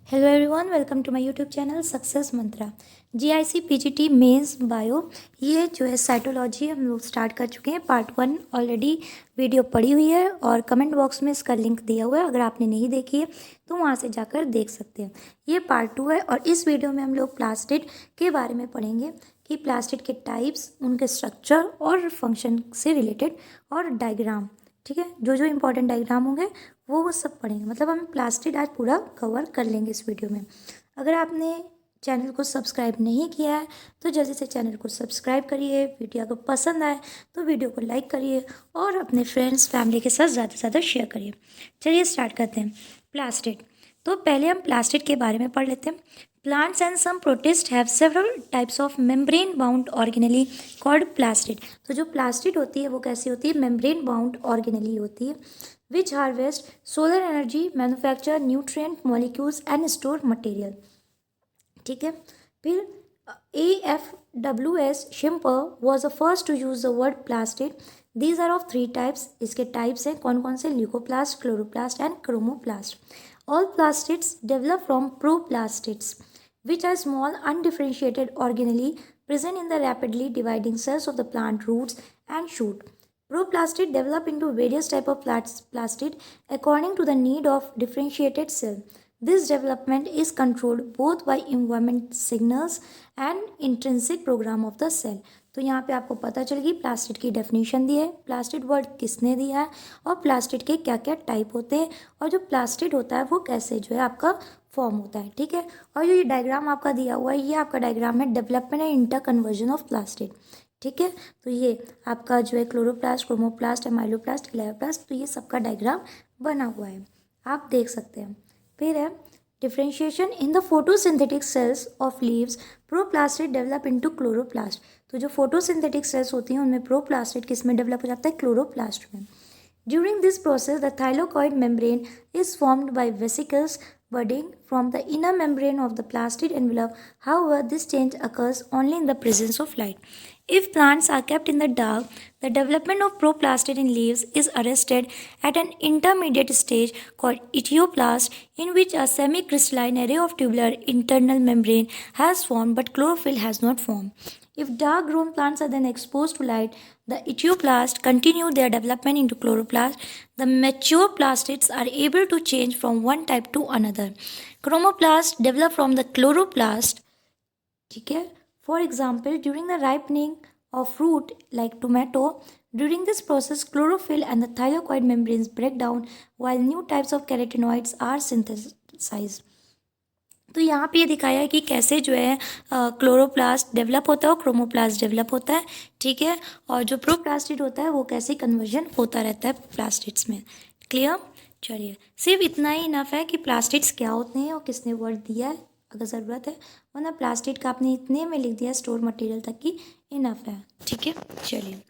Hello everyone, welcome to my YouTube channel success mantra. GIC PGT mains bio, ये जो है cytology हम लोग स्टार्ट कर चुके हैं। पार्ट 1 ऑलरेडी वीडियो पड़ी हुई है और कमेंट बॉक्स में इसका लिंक दिया हुआ है। अगर आपने नहीं देखी है तो वहाँ से जाकर देख सकते हैं। ये पार्ट 2 है और इस वीडियो में हम लोग प्लास्टिड के बारे में पढ़ेंगे कि प्लास्टिड के टाइप्स, उनके स्ट्रक्चर और फंक्शन से रिलेटेड और डायग्राम। ठीक है, जो जो इंपॉर्टेंट डायग्राम होंगे वो सब पढ़ेंगे। मतलब हम प्लास्टिड आज पूरा कवर कर लेंगे इस वीडियो में। अगर आपने चैनल को सब्सक्राइब नहीं किया है तो जल्दी से चैनल को सब्सक्राइब करिए। वीडियो अगर पसंद आए तो वीडियो को लाइक करिए और अपने फ्रेंड्स फैमिली के साथ ज़्यादा से ज़्यादा शेयर करिए। चलिए स्टार्ट करते हैं। प्लास्टिड, तो पहले हम प्लास्टिड के बारे में पढ़ लेते हैं। Plants and some protists have several types of membrane bound organelle called plastid। तो जो प्लास्टिड होती है वो कैसी होती है? मेम्ब्रेन बाउंड ऑर्गेनेली होती है, which harvest solar energy, manufacture nutrient molecules and store material. ठीक है, फिर AFWS Schimper was the first to use the word plastid। These are of 3 types। इसके टाइप्स हैं कौन कौन से? Leucoplast, chloroplast and chromoplast. All plastids develop from proplastids, which are small undifferentiated organelle present in the rapidly dividing cells of the plant roots and shoot. Proplastid develop into various types of plastid according to the need of differentiated cell. This development is controlled both by environment signals and intrinsic program of the cell। तो यहाँ पे आपको पता चल गई plastid की definition दी है, plastid word किसने दिया है और प्लास्टिड के क्या क्या टाइप होते हैं और जो प्लास्टिड होता है वो कैसे जो है आपका फॉर्म होता है। ठीक है, और ये डायग्राम आपका दिया हुआ है, ये आपका डायग्राम है development and inter conversion of plastid. ठीक है, तो ये आपका जो है क्लोरोप्लास्ट, क्रोमोप्लास्ट, एमाइलोप्लास्ट, क्लेरोप्लास्ट, तो ये सबका डायग्राम बना हुआ है, आप देख सकते हैं। फिर है differentiation in the photosynthetic cells of leaves, proplastid develop into chloroplast. तो जो फोटोसिंथेटिक सेल्स होती हैं उनमें प्रोप्लास्टिड किस में डेवलप हो जाता है? क्लोरोप्लास्ट में। During this process the thylakoid membrane is formed by vesicles budding from the inner membrane of the plastid envelope। However, this change occurs only in the presence of light. If plants are kept in the dark, the development of proplastid in leaves is arrested at an intermediate stage called etioplast, in which a semi-crystalline array of tubular internal membrane has formed but chlorophyll has not formed. If dark-grown plants are then exposed to light, the etioplast continue their development into chloroplast। The mature plastids are able to change from one type to another। Chromoplast develop from the chloroplast। ठीक है, for example, during the ripening of fruit like tomato, during this process chlorophyll and the thylakoid membranes break down while new types of carotenoids are synthesized। तो यहाँ पे ये दिखाया है कि कैसे जो है क्लोरोप्लास्ट डेवलप होता है और क्रोमोप्लास्ट डेवलप होता है। ठीक है, और जो प्रोप्लास्टिड होता है वो कैसे कन्वर्जन होता रहता है प्लास्टिड्स में। क्लियर? चलिए, सिर्फ इतना ही इनफ है कि प्लास्टिड्स क्या होते हैं और किसने वर्ड दिया है अगर ज़रूरत है, वरना प्लास्टिड का आपने इतने में लिख दिया स्टोर मटेरियल तक की इनफ है। ठीक है, चलिए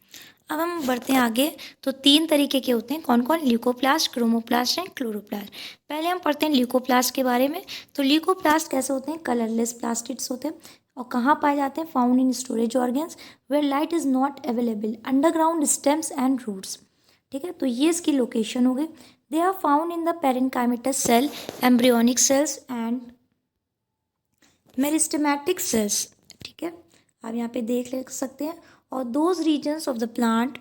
अब हम बढ़ते हैं आगे। तो 3 तरीके के होते हैं, कौन कौन? Leucoplast, chromoplast and chloroplast. पहले हम पढ़ते हैं ल्यूकोप्लास्ट के बारे में। तो ल्यूकोप्लास्ट कैसे होते हैं? कलरलेस प्लास्टिड्स होते हैं और कहाँ पाए जाते हैं? Found in storage organs where light is not available, underground stems and roots. ठीक है, तो ये इसकी लोकेशन हो गई। They are found in the parenchymatous cell, embryonic cells and meristematic cells. ठीक है, आप यहाँ पे देख ले सकते हैं। और those regions of the plant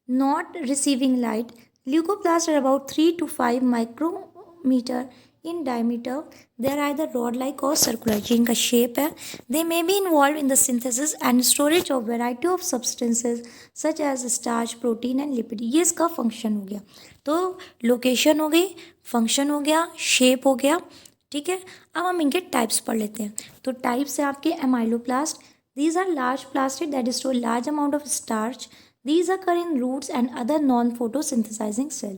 not receiving light, leucoplasts are about 3 to 5 micrometer in diameter। They are either rod-like or circular, जिनका शेप है। They may be involved in the synthesis and storage of variety of substances such as starch, protein and lipid। ये इसका function हो गया। तो location हो गई, function हो गया, शेप हो गया। ठीक है, अब हम इनके टाइप्स पढ़ लेते हैं। तो टाइप्स है आपके amyloplast. These are large plastid that store large amount of starch। These occur in roots and other non-photosynthesizing cell।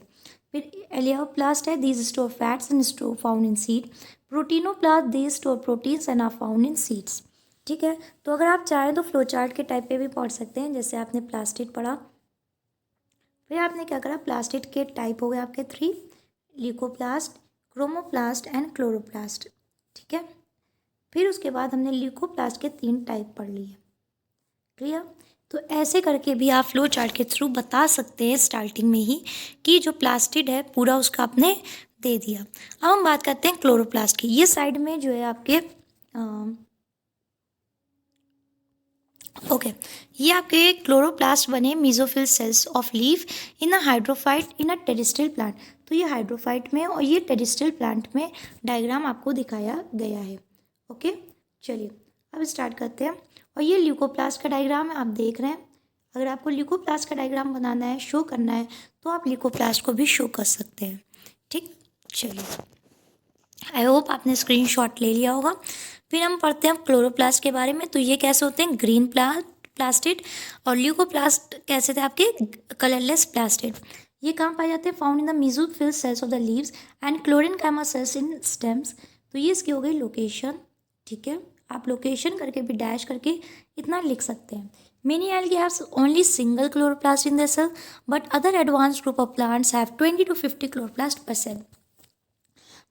फिर एलियोप्लास्ट है, these store fats and store found in seed। प्रोटीनोप्लास्ट, these store proteins and are found in seeds। ठीक है, तो अगर आप चाहें तो flow chart के टाइप पे भी पढ़ सकते हैं, जैसे आपने प्लास्टिड पढ़ा। फिर आपने क्या करा? प्लास्टिड के टाइप हो गए आपके 3, ल्यूकोप्लास्ट, क्रोमोप्लास्ट एंड क्लोरोप्लास्ट। ठीक है, फिर उसके बाद हमने ल्यूकोप्लास्ट के 3 टाइप पढ़ लिए। क्लियर? तो ऐसे करके भी आप फ्लो चार्ट के थ्रू बता सकते हैं स्टार्टिंग में ही कि जो प्लास्टिड है पूरा उसका आपने दे दिया। अब हम बात करते हैं क्लोरोप्लास्ट की। ये साइड में जो है आपके ओके ये आपके क्लोरोप्लास्ट बने mesophyll cells of leaf in a hydrophyte in a terrestrial plant. तो ये हाइड्रोफाइट में और ये टेरेस्ट्रियल प्लांट में डायग्राम आपको दिखाया गया है। ओके चलिए अब स्टार्ट करते हैं। और ये ल्यूकोप्लास्ट का डायग्राम है, आप देख रहे हैं। अगर आपको ल्यूकोप्लास्ट का डायग्राम बनाना है, शो करना है, तो आप ल्यूकोप्लास्ट को भी शो कर सकते हैं। ठीक, चलिए आई होप आपने स्क्रीनशॉट ले लिया होगा। फिर हम पढ़ते हैं क्लोरोप्लास्ट के बारे में। तो ये कैसे होते हैं, ग्रीन प्लास्टिड, और ल्यूकोप्लास्ट कैसे थे आपके, कलरलेस प्लास्टिड। ये कहाँ पाए जाते हैं, found in the mesophyll cells of the leaves and chlorenchyma cells in stems. तो ये इसकी हो गई लोकेशन। ठीक है, आप लोकेशन करके भी डैश करके इतना लिख सकते हैं। Many algae have only single chloroplast in their cell, but other advanced group of plants have 20 to 50 chloroplast per cell.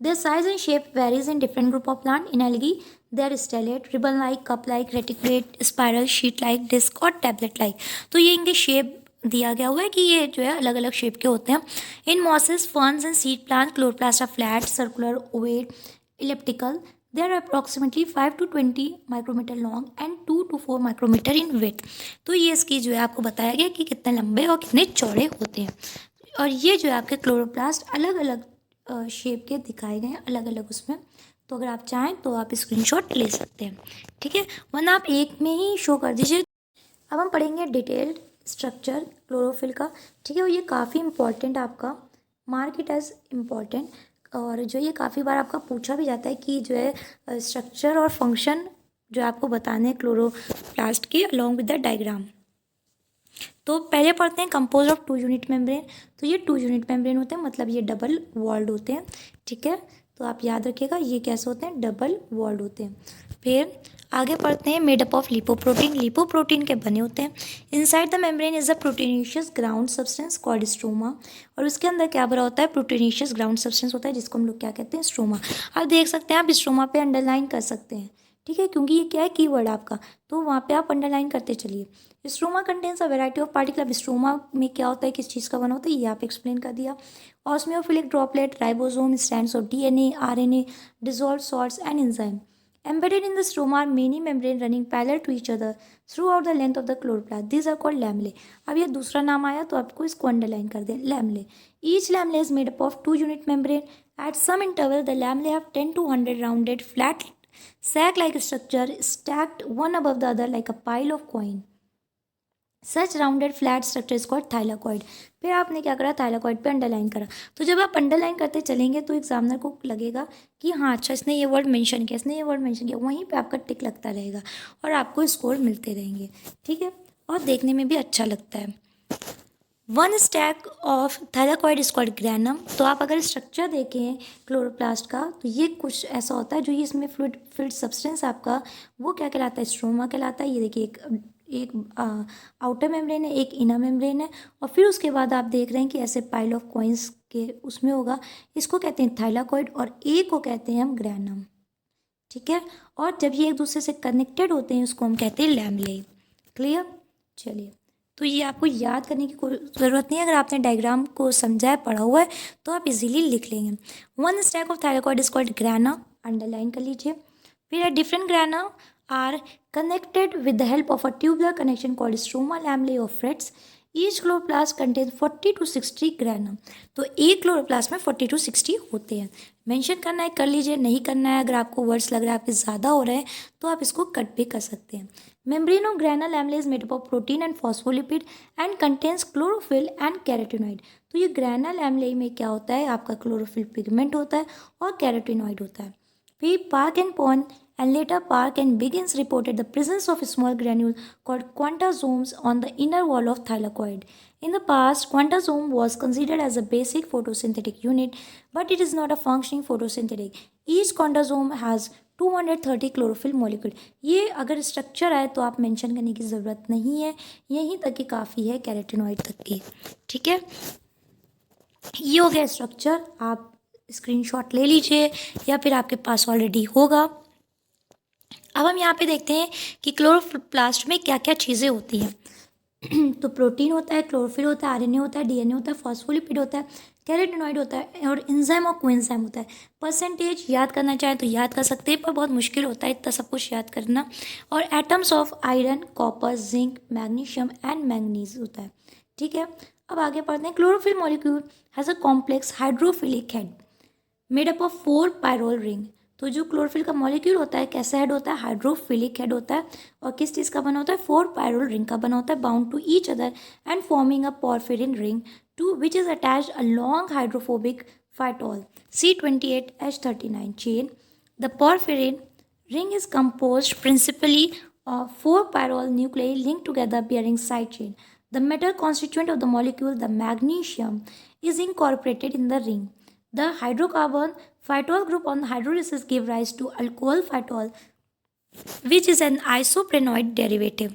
Their size and shape varies in different group of plant. In algae, they are stellate, ribbon-like, cup-like, reticulate, spiral, sheet-like, disc और tablet-like. तो ये इनके shape दिया गया हुआ है कि ये जो है अलग अलग शेप के होते हैं। In mosses, ferns and seed plant, chloroplast are flat, circular, ovate, elliptical. They are approximately 5 to 20 micrometer long and 2 to 4 micrometer in width. तो ये इसकी जो है आपको बताया गया कि कितने लंबे और कितने चौड़े होते हैं। और ये जो है आपके क्लोरोप्लास्ट अलग अलग शेप के दिखाए गए हैं, अलग अलग उसमें। तो अगर आप चाहें तो आप स्क्रीनशॉट ले सकते हैं। ठीक है, वरना आप एक में ही शो कर दीजिए। अब हम पढ़ेंगे डिटेल्ड स्ट्रक्चर क्लोरोफिल का। ठीक है, और ये काफ़ी इंपॉर्टेंट, आपका मार्क इट एज इम्पॉर्टेंट। और जो ये काफ़ी बार आपका पूछा भी जाता है कि जो है स्ट्रक्चर और फंक्शन जो आपको बताने हैं क्लोरोप्लास्ट के अलॉन्ग विद द डायग्राम। तो पहले पढ़ते हैं कंपोज ऑफ 2 यूनिट मेम्ब्रेन। तो ये 2 यूनिट मेम्ब्रेन होते हैं, मतलब ये डबल वॉल्ड होते हैं। ठीक है, तो आप याद रखिएगा ये कैसे होते हैं, डबल वॉल्ड होते हैं। फिर आगे पढ़ते हैं मेडअप ऑफ लिपोप्रोटीन। लिपोप्रोटीन के बने होते हैं। Inside the membrane is a proteinaceous ground substance called stroma. और उसके अंदर क्या भरा होता है, प्रोटीनेशियस ग्राउंड सब्सटेंस होता है, जिसको हम लोग क्या कहते हैं, स्ट्रोमा। आप देख सकते हैं, आप स्ट्रोमा पे अंडरलाइन कर सकते हैं। ठीक है, क्योंकि ये क्या है, कीवर्ड आपका, तो वहाँ पे आप अंडरलाइन करते चलिए। Stroma contains a variety of particle. अब स्ट्रोमा में क्या होता है, किस चीज़ का बना होता है, ये आप एक्सप्लेन कर दिया। Osmiophilic droplet, ribosome, strands of DNA, RNA, dissolved salts and enzyme. Embedded in the stroma are many membranes running parallel to each other throughout the length of the chloroplast. These are called lamellae. अब ये दूसरा नाम आया तो आपको इसको underline कर दें, lamellae. Each lamella is made up of 2 unit membrane. At some interval, the lamellae have 10 to 100 rounded, flat, sac-like structure stacked one above the other like a pile of coin. Such rounded flat structure is called thylakoid. फिर आपने क्या करा, thylakoid पे underline करा। तो जब आप underline करते चलेंगे तो एग्जामिनर को लगेगा कि हाँ अच्छा इसने ये वर्ड मेंशन किया, इसने ये वर्ड मेंशन किया, वहीं पे आपका टिक लगता रहेगा और आपको स्कोर मिलते रहेंगे। ठीक है, और देखने में भी अच्छा लगता है। 1 stack of thylakoid is called granum. तो आप अगर स्ट्रक्चर देखें क्लोरोप्लास्ट का तो ये कुछ ऐसा होता है, जो ये इसमें फ्लूइड फिल्ड सब्सटेंस आपका वो क्या कहलाता है, स्ट्रोमा कहलाता है। ये देखिए एक आउटर मेम्ब्रेन है, एक इनर मेम्ब्रेन है, और फिर उसके बाद आप देख रहे हैं कि ऐसे पाइल ऑफ कॉइन्स के उसमें होगा। इसको कहते हैं थाइलाकॉइड और ए को कहते हैं हम ग्रैनम। ठीक है, और जब ये एक दूसरे से कनेक्टेड होते हैं उसको हम कहते हैं लैमेले। क्लियर, चलिए तो ये आपको याद करने की कोई ज़रूरत नहीं है। अगर आपने डायग्राम को समझा है, पढ़ा हुआ है, तो आप इजीली लिख लेंगे। 1 stack of thylakoid is called grana, underline कर लीजिए। फिर different grana are connected with the help of a tubular connection called stroma lamellae of frets. Each chloroplast contains 40 to 60 granum. तो एक क्लोरोप्लास्ट में 40 to 60 होते हैं। मेंशन करना है कर लीजिए, नहीं करना है, अगर आपको वर्ड्स लग रहा है आपके ज़्यादा हो रहे हैं तो आप इसको कट भी कर सकते हैं। Membrane of grana lamella is made up of protein and phospholipid and contains chlorophyll and carotenoid. तो ये ग्रैना लैमेला में क्या होता है, आपका क्लोरोफिल पिगमेंट होता है और कैरोटिनॉइड होता है। फिर Park and Pon and later Park and Biggins reported the presence of a small granule called quantasomes on the inner wall of thylakoid. In the past, quantasome was considered as a basic photosynthetic unit, but it is not a functioning photosynthetic. Each quantasome has 230 chlorophyll molecule. ये अगर structure है तो आप mention करने की ज़रूरत नहीं है, यहीं तक कि काफ़ी है, कैरोटिनॉइड तक की। ठीक है, ये हो गया स्ट्रक्चर, आप स्क्रीनशॉट ले लीजिए या फिर आपके पास ऑलरेडी होगा। अब हम यहाँ पे देखते हैं कि क्लोरोप्लास्ट में क्या क्या चीज़ें होती हैं। तो प्रोटीन होता है, क्लोरोफिल होता है, आरएनए होता है, डीएनए होता है, फॉस्फोलिपिड होता है, कैरोटिनॉइड होता है और एंजाइम और कोएंजाइम होता है। परसेंटेज याद करना चाहे तो याद कर सकते हैं, पर बहुत मुश्किल होता है इतना सब कुछ याद करना। और atoms of iron, copper, zinc, magnesium and manganese होता है। ठीक है, अब आगे पढ़ते हैं। Chlorophyll molecule has a complex hydrophilic head made up of 4 pyrrole ring. तो जो क्लोरोफिल का मॉलिक्यूल होता है कैसा हेड होता है? हाइड्रोफिलिक हेड होता है। और किस चीज़ का बना होता है? 4 पायरोल रिंग का बना होता है, bound to each other and forming a porphyrin ring to which is attached a long hydrophobic phytol C28H39 chain. The porphyrin ring is composed principally of 4 pyrrole nuclei linked together bearing side chain. The metal constituent of the molecule, the magnesium, is incorporated in the ring. The hydrocarbon phytol group on hydrolysis give rise to alcohol phytol, which is an isoprenoid derivative.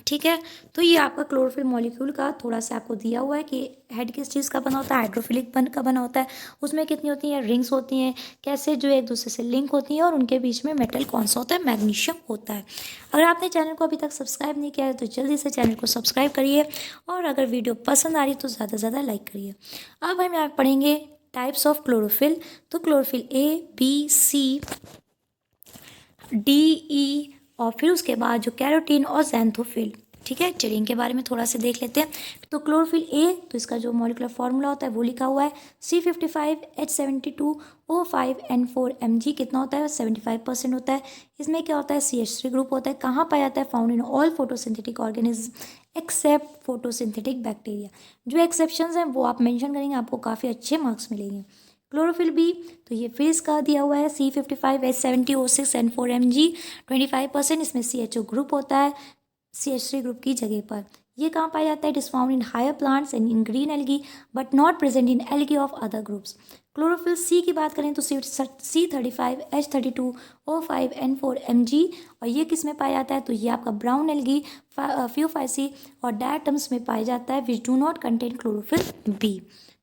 ठीक है, तो ये आपका chlorophyll molecule का थोड़ा सा आपको दिया हुआ है कि हेड किस चीज़ का बना होता है? हाइड्रोफिलिक का बना होता है। उसमें कितनी होती हैं? रिंग्स होती हैं। कैसे जो एक दूसरे से लिंक होती हैं और उनके बीच में मेटल कौन सा होता है? मैग्नीशियम होता है। अगर आपने चैनल को अभी तक सब्सक्राइब नहीं किया है तो जल्दी से चैनल को सब्सक्राइब करिए, और अगर वीडियो पसंद आ रही है तो ज़्यादा से ज़्यादा लाइक करिए। अब हम यहाँ पढ़ेंगे टाइप्स ऑफ क्लोरोफिल। तो chlorophyll A, B, C, D, E, और फिर उसके बाद जो कैरोटीन और ज़ैंथोफिल। ठीक है, चलिए इनके बारे में थोड़ा सा देख लेते हैं। तो क्लोरोफिल ए, तो इसका जो मॉलिक्यूलर फार्मूला होता है वो लिखा हुआ है C55H72O5N4Mg। कितना होता है? 75% होता है। इसमें क्या होता है? CH3 ग्रुप होता है। कहाँ पाया जाता है? Found in all photosynthetic organism except photosynthetic bacteria. जो एक्सेप्शंस हैं वो आप मेंशन करेंगे, आपको काफ़ी अच्छे मार्क्स मिलेंगे। क्लोरोफिल बी, तो ये फिर इसका दिया हुआ है C55H70O6N4Mg 25%। इसमें CHO ग्रुप होता है CH3 ग्रुप की जगह पर। ये कहाँ पाया जाता है? It is found in higher plants and in green algae but not present in algae of other groups. Chlorophyll c की बात करें तो C35H32O5N4Mg, और ये किस में पाया जाता है? तो ये आपका ब्राउन एल्गी, फ्यूफाइसी और डायटम्स में पाया जाता है which do not contain chlorophyll b.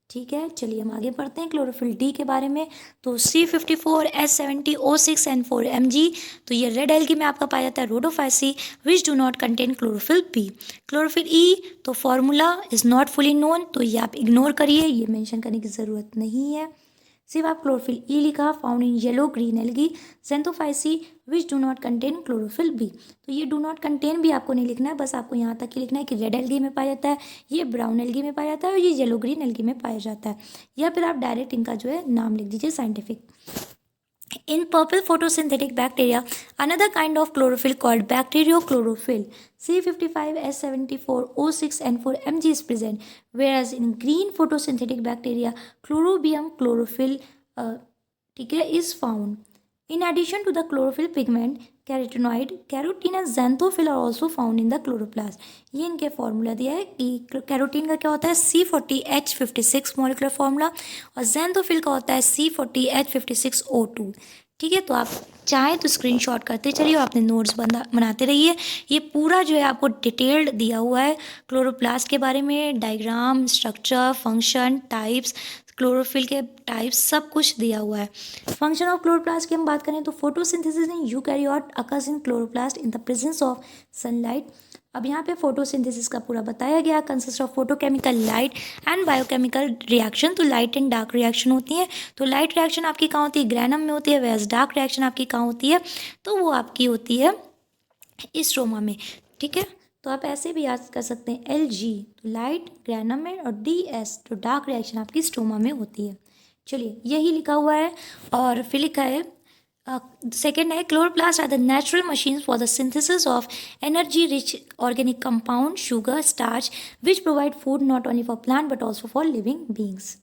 ठीक है, चलिए हम आगे बढ़ते हैं क्लोरोफिल डी के बारे में। तो C54H70O6N4Mg, तो ये रेड एल्गी में आपका पाया जाता है rhodophyceae which do not contain chlorophyll B. Chlorophyll E, तो formula is not fully known, तो ये आप इग्नोर करिए, ये मेंशन करने की ज़रूरत नहीं है। सिर्फ आप क्लोरोफिल ई लिखा, found in yellow green algae xanthophyceae which do not contain chlorophyll B. तो ये डू नॉट कंटेन भी आपको नहीं लिखना है, बस आपको यहाँ तक ही लिखना है कि रेड एल्गी में पाया जाता है, ये ब्राउन एल्गी में पाया जाता है और ये येलो ग्रीन एल्गी में पाया जाता है। या फिर आप डायरेक्ट इनका जो है नाम लिख दीजिए scientific. In purple photosynthetic bacteria, another kind of chlorophyll called bacteriochlorophyll C55H74O6N4Mg is present, whereas in green photosynthetic bacteria, chlorobium chlorophyll ठीक है is found. In addition to the chlorophyll pigment, carotenoid, carotene and xanthophyll are also found in the chloroplast. ये इनके formula दिया है कि carotene का क्या होता है? C40H56 मॉलिकुलर फॉर्मूला, और xanthophyll का होता है C40H56O2। ठीक है, तो आप चाहें तो स्क्रीनशॉट करते चलिए और अपने नोट्स बनाते रहिए। ये पूरा जो है आपको डिटेल्ड दिया हुआ है क्लोरोप्लास्ट के बारे में, diagram, structure, function, types, chlorophyll के टाइप्स, सब कुछ दिया हुआ है। फंक्शन ऑफ क्लोरोप्लास्ट की हम बात करें तो photosynthesis in eukaryote occurs in chloroplast in the presence of sunlight. अब यहाँ पे फोटोसिंथेसिस का पूरा बताया गया, consist of photochemical, light and biochemical reaction. तो लाइट एंड डार्क रिएक्शन होती है। तो लाइट रिएक्शन आपकी कहाँ होती है? ग्रैनम में होती है। वेज डार्क रिएक्शन आपकी कहाँ होती है? तो वो आपकी होती है स्ट्रोमा में। ठीक है, तो आप ऐसे भी याद कर सकते हैं Lg तो लाइट ग्रैनम में, और Ds तो डार्क रिएक्शन आपकी स्ट्रोमा में होती है। चलिए यही लिखा हुआ है। और फिर लिखा है सेकेंड है chloroplast are the natural machines for the synthesis of energy rich organic compound, sugar, starch which provide food not only for plant but also for living beings.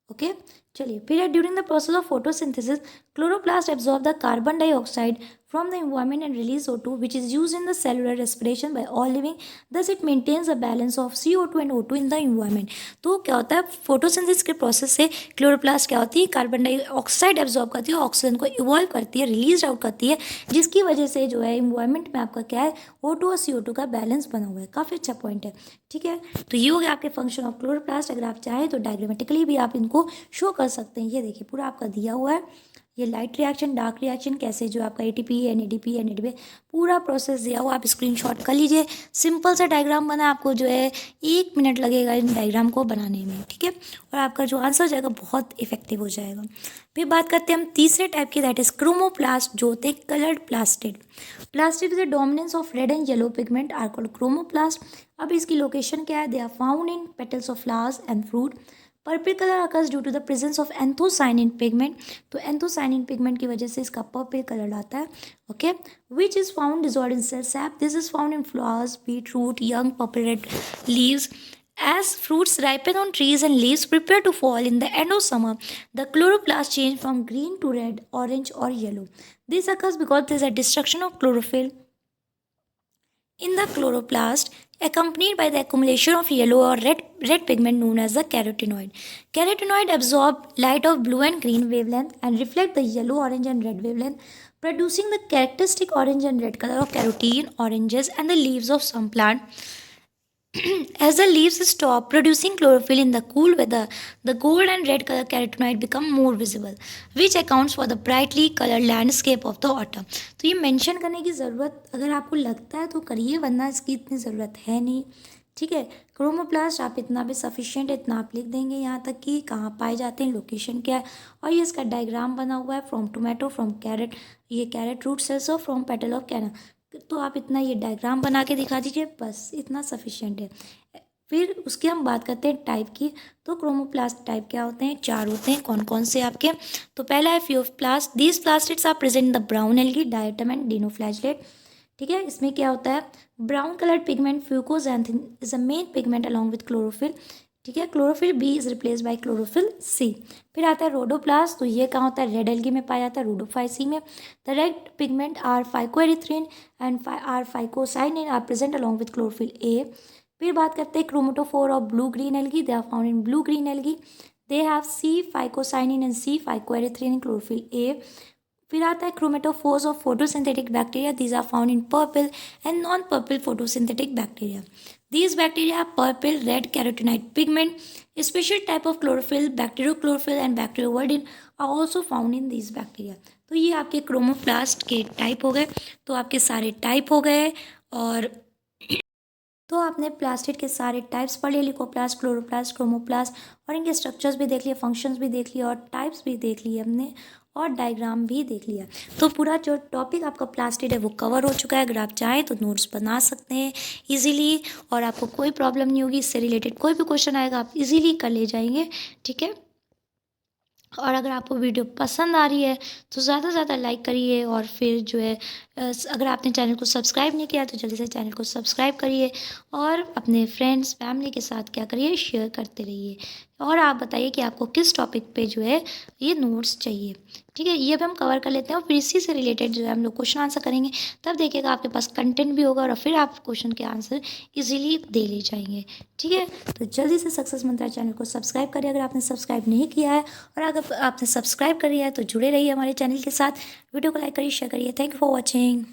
Okay, चलिए फिर during the process of photosynthesis chloroplast absorb the carbon dioxide from the environment and release O2 which is used in the cellular respiration by all living, thus it maintains a balance of CO2 and O2 in the environment। तो क्या होता है? Photosynthesis के process से chloroplast क्या होती है? Carbon dioxide absorb करती है, ऑक्सीजन को इवॉल्व करती है, रिलीज आउट करती है, जिसकी वजह से जो है इन्वायरमेंट में आपका क्या है? O2 और CO2 का बैलेंस बना हुआ है। काफ़ी अच्छा पॉइंट है। ठीक है, तो ये हो गया आपके फंक्शन ऑफ क्लोरोप्लास्ट। अगर आप चाहें तो डायग्रामेटिकली भी आप इनको शो कर सकते हैं। ये देखिए पूरा आपका दिया हुआ है, ये लाइट रिएक्शन, डार्क रिएक्शन कैसे, जो आपका ATP, NADP पूरा प्रोसेस दिया हुआ, आप स्क्रीनशॉट कर लीजिए। सिंपल सा डायग्राम बना, आपको जो है 1 मिनट लगेगा इन डायग्राम को बनाने में, ठीक है, और आपका जो आंसर हो जाएगा बहुत इफेक्टिव हो जाएगा। फिर बात करते हैं हम तीसरे टाइप की, दैट इज क्रोमोप्लास्ट, जो होते हैं coloured plastid. Plastid is the dominance of red and yellow pigment are called chromoplast. अब इसकी लोकेशन क्या है, they are found in petals of flowers and fruit. Purple colour occurs due to the presence of anthocyanin pigment, तो anthocyanin pigment की वजह से इसका purple colour आता है, okay, which is found disorder in cell sap, this is found in flowers, beetroot, young purple red leaves. As fruits ripen on trees and leaves prepare to fall in the end of summer, the chloroplast change from green to red, orange or yellow. This occurs because there is a destruction of chlorophyll in the chloroplast, accompanied by the accumulation of yellow or red pigment known as the carotenoid. Carotenoid absorb light of blue and green wavelength and reflect the yellow, orange and red wavelength, producing the characteristic orange and red color of carotene, oranges and the leaves of some plant. As the leaves stop producing chlorophyll in the cool weather, the gold and red color carotenoid become more visible, which accounts for the brightly colored landscape of the autumn. तो ये mention करने की ज़रूरत अगर आपको लगता है तो करिए, वरना इसकी इतनी ज़रूरत है नहीं, ठीक है। क्रोमोप्लास्ट आप इतना भी सफिशिएंट है, इतना आप लिख देंगे यहाँ तक कि कहाँ पाए जाते हैं, लोकेशन क्या है, और ये इसका डायग्राम बना हुआ है, फ्रॉम टोमेटो, फ्रॉम कैरेट, ये कैरेट रूट सेल्स और फ्रॉम पेटल ऑफ कैना, तो आप इतना ये डायग्राम बना के दिखा दीजिए, बस इतना सफिशिएंट है। फिर उसकी हम बात करते हैं टाइप की, तो क्रोमोप्लास्ट टाइप क्या होते हैं, 4 होते हैं, कौन कौन से आपके, तो पहला है phaeoplast, these plastids are present in the brown algae, diatom and dinoflagellate, ठीक है। इसमें क्या होता है, brown coloured pigment fucoxanthin is a main pigment along with chlorophyll, ठीक है, chlorophyll B is replace by chlorophyll C. फिर आता है रोडोप्लास्ट, तो ये कहाँ होता है, रेड एल्गी में पाया जाता है, रोडोफाइसी में। The red pigment are phycoerythrin and are phycocyanin are present along with chlorophyll A. फिर बात करते हैं chromatophore of blue green algae, they are found in blue green algae, they have C phycocyanin and C phycoerythrin in chlorophyll A. फिर आता है chromatophores of photosynthetic bacteria, these are found in purple and non purple photosynthetic bacteria. These bacteria have purple red carotenoid pigment. A special type of chlorophyll, bacteriochlorophyll and bacterioverdin are also found in these bacteria. तो ये आपके chromoplast के type हो गए, तो आपके सारे type हो गए, और तो आपने प्लास्टिड के सारे टाइप्स पढ़ लिए, लिकोप्लास्ट, क्लोरोप्लास्ट, क्रोमोप्लास्ट, और इनके स्ट्रक्चर्स भी देख लिए, फंक्शंस भी देख लिए, और टाइप्स भी देख लिए हमने, और डायग्राम भी देख लिया। तो पूरा जो टॉपिक आपका प्लास्टिड है वो कवर हो चुका है। अगर आप चाहें तो नोट्स बना सकते हैं इजीली, और आपको कोई प्रॉब्लम नहीं होगी, इससे रिलेटेड कोई भी क्वेश्चन आएगा आप इजीली कर ले जाएंगे, ठीक है। और अगर आपको वीडियो पसंद आ रही है तो ज़्यादा से ज़्यादा लाइक करिए, और फिर जो है अगर आपने चैनल को सब्सक्राइब नहीं किया तो जल्दी से चैनल को सब्सक्राइब करिए, और अपने फ्रेंड्स फैमिली के साथ क्या करिए, शेयर करते रहिए। और आप बताइए कि आपको किस टॉपिक पे जो है ये नोट्स चाहिए, ठीक है। ये भी हम कवर कर लेते हैं, और फिर इसी से रिलेटेड जो है हम लोग क्वेश्चन आंसर करेंगे, तब देखिएगा आपके पास कंटेंट भी होगा, और फिर आप क्वेश्चन के आंसर इजीली दे ले जाएंगे, ठीक है। तो जल्दी से सक्सेस मंत्रा चैनल को सब्सक्राइब करिए अगर आपने सब्सक्राइब नहीं किया है, और अगर आपने सब्सक्राइब कर लिया है तो जुड़े रहिए हमारे चैनल के साथ। वीडियो को लाइक करिए, शेयर करिए। Thank you for watching.